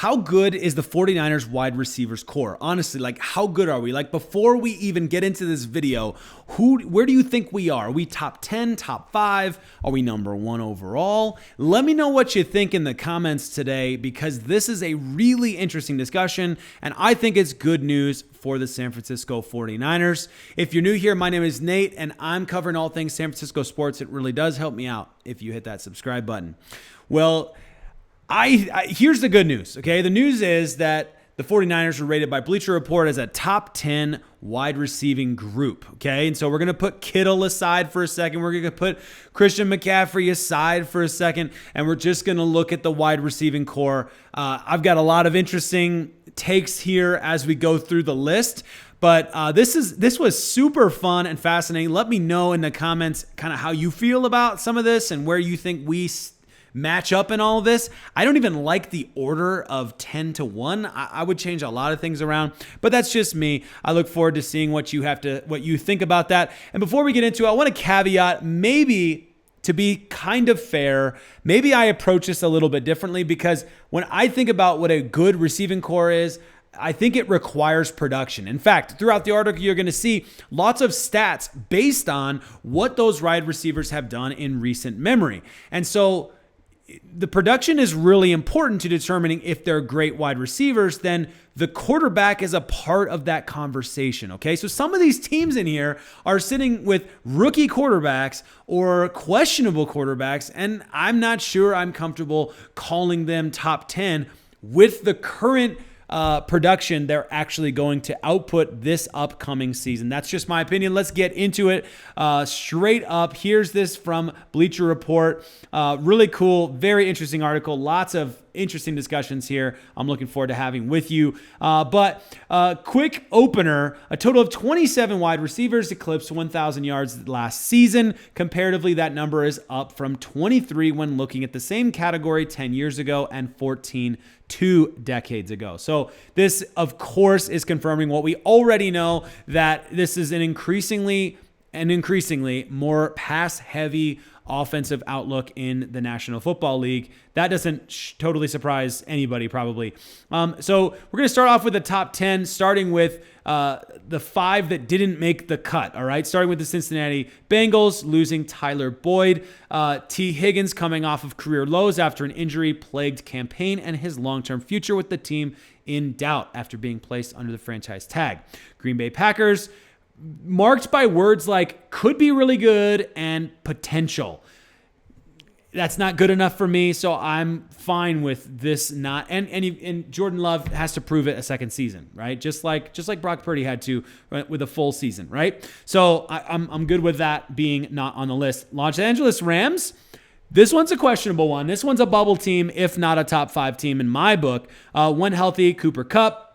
how good is the 49ers wide receivers core? Honestly, like how good are we? Like before we even get into this video, where do you think we are? Are we top 10, top 5? Are we number 1 overall? Let me know what you think in the comments today, because this is a really interesting discussion, and I think it's good news for the San Francisco 49ers. If you're new here, my name is Nate, and I'm covering all things San Francisco sports. It really does help me out if you hit that subscribe button. Well, here's the good news, okay? The news is that the 49ers were rated by Bleacher Report as a top 10 wide receiving group, okay? And so we're going to put Kittle aside for a second. We're going to put Christian McCaffrey aside for a second, and we're just going to look at the wide receiving core. I've got a lot of interesting takes here as we go through the list, but this was super fun and fascinating. Let me know in the comments kind of how you feel about some of this and where you think we match up in all of this. I don't even like the order of 10 to 1. I would change a lot of things around, but that's just me. I look forward to seeing what you think about that. And before we get into it, I want to caveat, maybe to be kind of fair, maybe I approach this a little bit differently, because when I think about what a good receiving core is, I think it requires production. In fact, throughout the article, you're going to see lots of stats based on what those wide receivers have done in recent memory. And so the production is really important to determining if they're great wide receivers. Then the quarterback is a part of that conversation, okay? So some of these teams in here are sitting with rookie quarterbacks or questionable quarterbacks, and I'm not sure I'm comfortable calling them top 10 with the current production they're actually going to output this upcoming season. That's just my opinion. Let's get into it straight up. Here's this from Bleacher Report. Really cool, very interesting article. Lots of interesting discussions here I'm looking forward to having with you. But quick opener, a total of 27 wide receivers eclipsed 1,000 yards last season. Comparatively, that number is up from 23 when looking at the same category 10 years ago and 14 2 decades ago. So this, of course, is confirming what we already know, that this is an increasingly more pass-heavy offensive outlook in the National Football League. That doesn't totally surprise anybody, probably. So we're going to start off with the top 10, starting with the 5 that didn't make the cut, all right? Starting with the Cincinnati Bengals, losing Tyler Boyd. T. Higgins coming off of career lows after an injury-plagued campaign, and his long-term future with the team in doubt after being placed under the franchise tag. Green Bay Packers, marked by words like could be really good and potential. That's not good enough for me, so I'm fine with this not. And Jordan Love has to prove it a second season, right? Just like Brock Purdy had to, right, with a full season, right? So I'm good with that being not on the list. Los Angeles Rams. This one's a questionable one. This one's a bubble team, if not a top 5 team in my book. When healthy, Cooper Kupp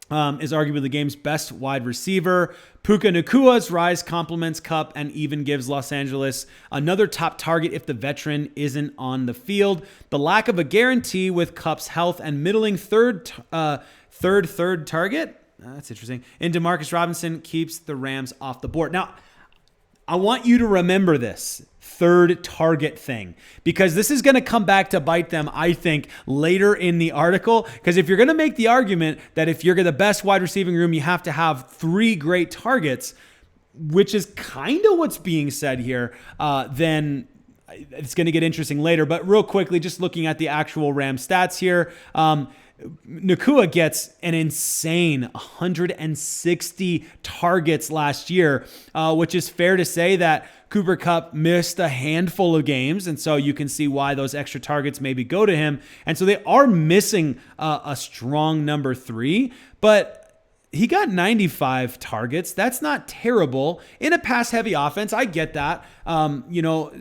is arguably the game's best wide receiver. Puka Nakua's rise complements Kupp and even gives Los Angeles another top target if the veteran isn't on the field. The lack of a guarantee with Kupp's health and middling third target, that's interesting, and DeMarcus Robinson keeps the Rams off the board. Now, I want you to remember this third target thing, because this is going to come back to bite them, I think, later in the article. Because if you're going to make the argument that if you're the best wide receiving room, you have to have 3 great targets, which is kind of what's being said here, then it's going to get interesting later. But real quickly, just looking at the actual Rams stats here, Nakua gets an insane 160 targets last year, which is fair to say that Cooper Kupp missed a handful of games, and so you can see why those extra targets maybe go to him. And so they are missing a strong number 3, but he got 95 targets. That's not terrible in a pass-heavy offense. I get that.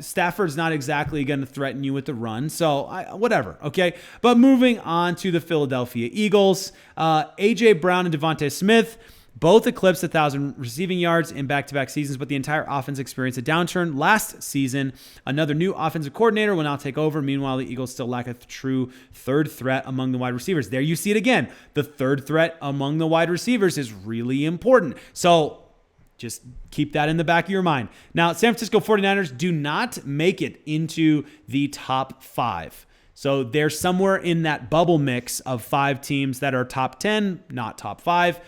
Stafford's not exactly going to threaten you with the run, so whatever, okay? But moving on to the Philadelphia Eagles, A.J. Brown and Devontae Smith both eclipsed 1,000 receiving yards in back-to-back seasons, but the entire offense experienced a downturn last season. Another new offensive coordinator will now take over. Meanwhile, the Eagles still lack a true third threat among the wide receivers. There you see it again. The third threat among the wide receivers is really important. So just keep that in the back of your mind. Now, San Francisco 49ers do not make it into the top 5. So they're somewhere in that bubble mix of 5 teams that are top 10, not top 5.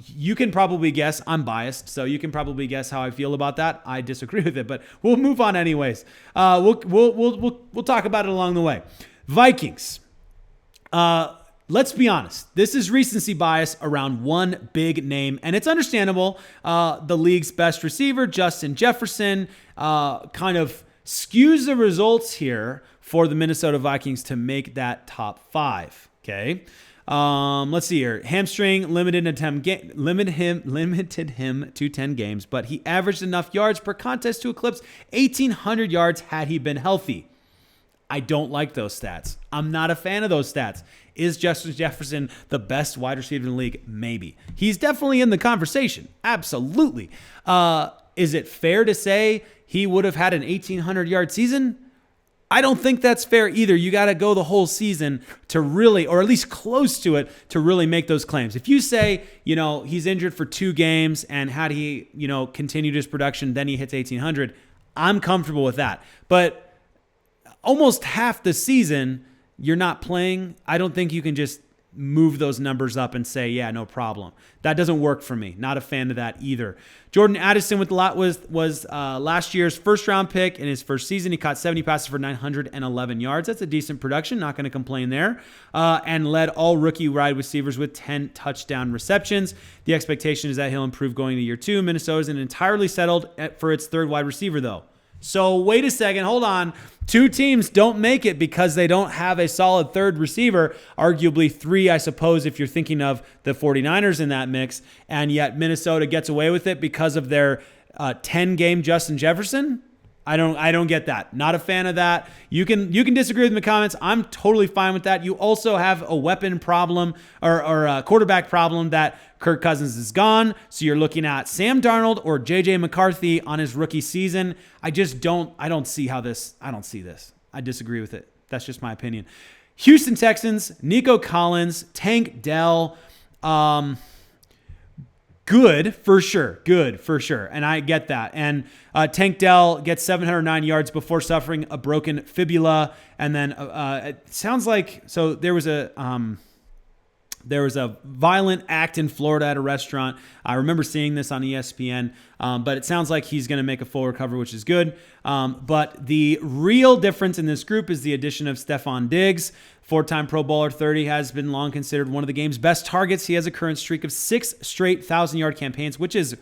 You can probably guess. I'm biased, so you can probably guess how I feel about that. I disagree with it, but we'll move on anyways. We'll talk about it along the way. Vikings. Let's be honest. This is recency bias around one big name, and it's understandable. The league's best receiver, Justin Jefferson, kind of skews the results here for the Minnesota Vikings to make that top 5. Okay. Let's see here. Hamstring limited him to 10 games, but he averaged enough yards per contest to eclipse 1,800 yards had he been healthy. I don't like those stats. I'm not a fan of those stats. Is Justin Jefferson the best wide receiver in the league? Maybe. He's definitely in the conversation. Absolutely. Is it fair to say he would have had an 1,800-yard season? I don't think that's fair either. You got to go the whole season to really, or at least close to it, to really make those claims. If you say, he's injured for 2 games and had he, continued his production, then he hits 1,800, I'm comfortable with that. But almost half the season, you're not playing. I don't think you can just move those numbers up and say, yeah, no problem. That doesn't work for me. Not a fan of that either. Jordan Addison was last year's first-round pick. In his first season, he caught 70 passes for 911 yards. That's a decent production. Not going to complain there. And led all rookie wide receivers with 10 touchdown receptions. The expectation is that he'll improve going to year 2. Minnesota isn't entirely settled for its third wide receiver, though. So wait a second, hold on. 2 teams don't make it because they don't have a solid third receiver, arguably 3, I suppose, if you're thinking of the 49ers in that mix, and yet Minnesota gets away with it because of their 10-game Justin Jefferson. I don't get that. Not a fan of that. You can disagree with me in the comments. I'm totally fine with that. You also have a weapon problem or a quarterback problem that Kirk Cousins is gone. So you're looking at Sam Darnold or JJ McCarthy on his rookie season. I don't see this. I disagree with it. That's just my opinion. Houston Texans, Nico Collins, Tank Dell, Good for sure. And I get that. And Tank Dell gets 709 yards before suffering a broken fibula. And then it sounds like, so there was a violent act in Florida at a restaurant. I remember seeing this on ESPN, but it sounds like he's going to make a full recovery, which is good. But the real difference in this group is the addition of Stephon Diggs. 4-time Pro Bowler, 30, has been long considered one of the game's best targets. He has a current streak of 6 straight 1,000-yard campaigns, which is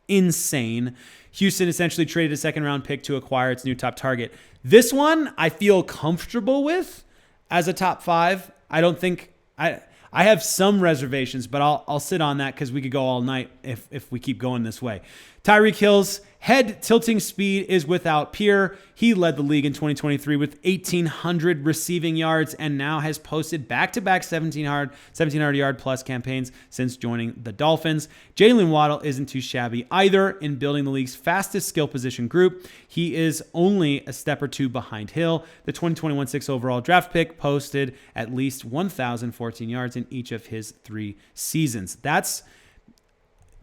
insane. Houston essentially traded a second-round pick to acquire its new top target. This one I feel comfortable with as a top 5. I don't think I have some reservations, but I'll sit on that because we could go all night if we keep going this way. Tyreek Hill's head tilting speed is without peer. He led the league in 2023 with 1,800 receiving yards and now has posted back-to-back 1,700-yard plus campaigns since joining the Dolphins. Jalen Waddle isn't too shabby either in building the league's fastest skill position group. He is only a step or 2 behind Hill. The 2021 6th overall draft pick posted at least 1,014 yards in each of his 3 seasons. That's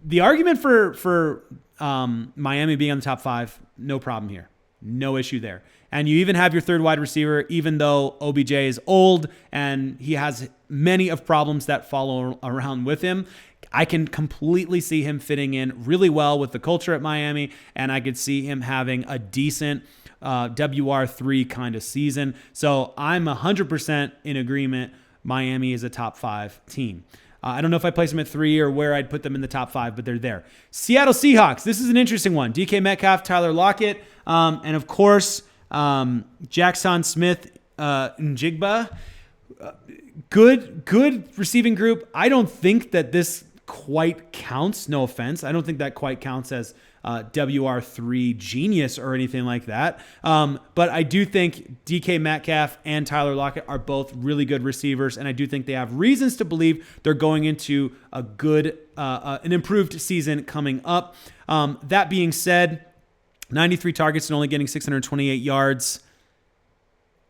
the argument for Miami being on the top 5. No problem here. No issue there. And you even have your third wide receiver, even though OBJ is old and he has many of problems that follow around with him. I can completely see him fitting in really well with the culture at Miami, and I could see him having a decent WR3 kind of season. So I'm 100% in agreement. Miami is a top 5 team. I don't know if I place them at 3 or where I'd put them in the top 5, but they're there. Seattle Seahawks. This is an interesting one. DK Metcalf, Tyler Lockett, and of course, Jackson Smith, Njigba. Good receiving group. I don't think that this quite counts. No offense. I don't think that quite counts as WR3 genius or anything like that. But I do think DK Metcalf and Tyler Lockett are both really good receivers, and I do think they have reasons to believe they're going into a good, an improved season coming up. That being said, 93 targets and only getting 628 yards.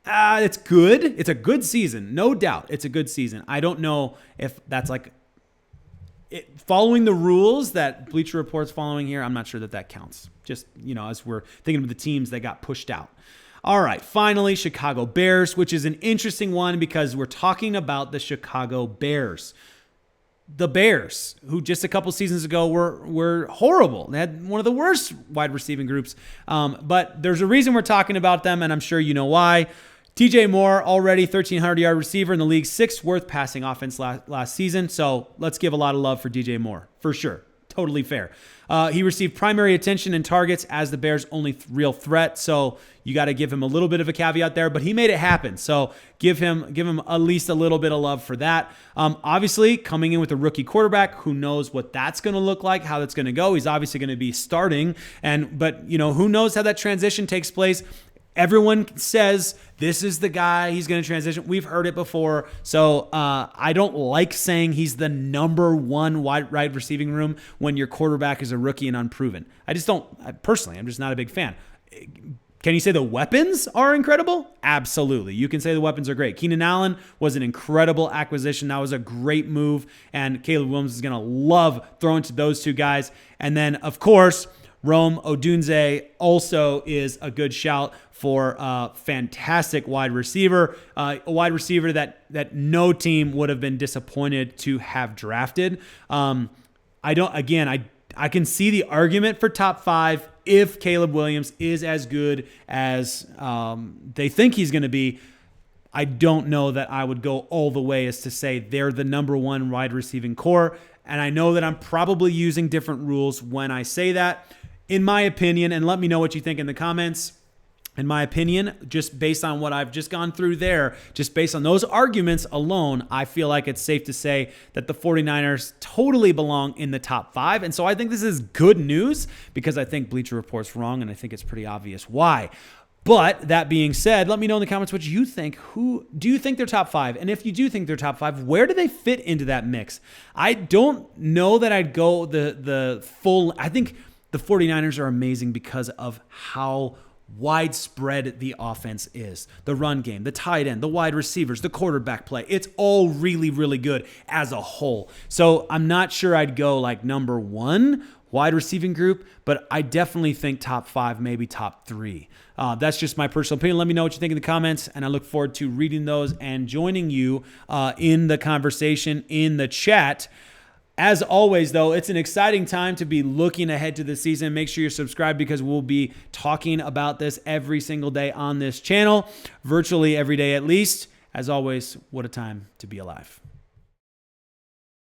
It's good. It's a good season. No doubt. It's a good season. I don't know if that's like following the rules that Bleacher Report's following here. I'm not sure that counts. Just, as we're thinking of the teams that got pushed out. All right, finally, Chicago Bears, which is an interesting one because we're talking about the Chicago Bears. The Bears, who just a couple seasons ago were horrible. They had one of the worst wide receiving groups. But there's a reason we're talking about them, and I'm sure you know why. TJ Moore, already 1,300-yard receiver in the league's sixth worst passing offense last season. So let's give a lot of love for DJ Moore, for sure. Totally fair. He received primary attention and targets as the Bears' only real threat. So you got to give him a little bit of a caveat there, but he made it happen. So give him at least a little bit of love for that. Obviously, coming in with a rookie quarterback, who knows what that's going to look like, how that's going to go. He's obviously going to be starting, but who knows how that transition takes place. Everyone says this is the guy, he's going to transition. We've heard it before. So I don't like saying he's the number one wide receiving room when your quarterback is a rookie and unproven. I'm just not a big fan. Can you say the weapons are incredible? Absolutely. You can say the weapons are great. Keenan Allen was an incredible acquisition. That was a great move. And Caleb Williams is going to love throwing to those two guys. And then, of course, Rome Odunze also is a good shout for a fantastic wide receiver, a wide receiver that no team would have been disappointed to have drafted. I can see the argument for top 5 if Caleb Williams is as good as they think he's going to be. I don't know that I would go all the way as to say they're the number one wide receiving core. And I know that I'm probably using different rules when I say that. In my opinion, and let me know what you think in the comments, in my opinion, just based on what I've just gone through there, just based on those arguments alone, I feel like it's safe to say that the 49ers totally belong in the top 5. And so I think this is good news because I think Bleacher Report's wrong, and I think it's pretty obvious why. But that being said, let me know in the comments what you think. Who do you think they're top 5? And if you do think they're top 5, where do they fit into that mix? I don't know that I'd go the full. I think the 49ers are amazing because of how widespread the offense is. The run game, the tight end, the wide receivers, the quarterback play. It's all really, really good as a whole. So I'm not sure I'd go like number 1 wide receiving group, but I definitely think top 5, maybe top 3. That's just my personal opinion. Let me know what you think in the comments, and I look forward to reading those and joining you in the conversation in the chat. As always, though, it's an exciting time to be looking ahead to the season. Make sure you're subscribed because we'll be talking about this every single day on this channel, virtually every day at least. As always, what a time to be alive.